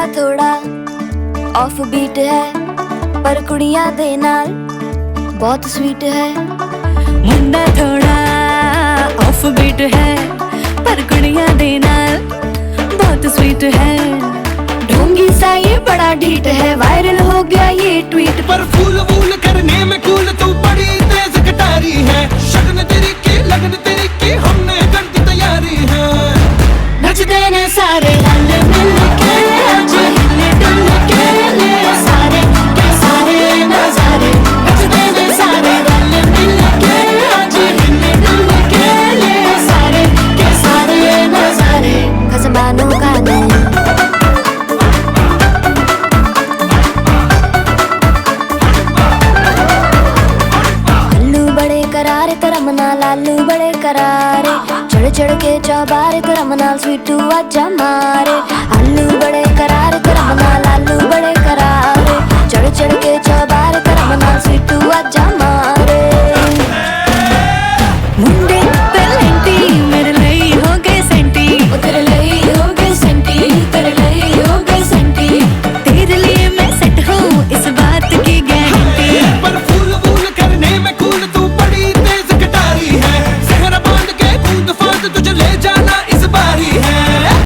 मुंडा थोड़ा off beat है पर कुड़ियां दे नाल बहुत स्वीट है। मुंडा थोड़ा ऑफ बीट है पर कुड़ियां दे नाल बहुत स्वीट है। ढोंगी सा ये बड़ा ढीठ है, वायरल हो गया ये ट्वीट। पर फूल वूल करने में कूल तू बड़ी तेज कटारी है। शगन तेरी की लगन तेरी की हमने कर दी तैयारी है। नचते ने सारे रल मिल के आज हिले डुल के ले सारे के सारे नजारे। नचते ने सारे रल मिल के आज हिले डुल के ले सारे के सारे नजारे। खसमानों का नहीं करारे तेरा मना लालू बड़े करारे। चढ़ चढ़ के चौबारे तेरा मना स्वीटू आजा मारे। आलू बड़े करारे तेरा मना लालू बड़े करारे। चढ़ चढ़ के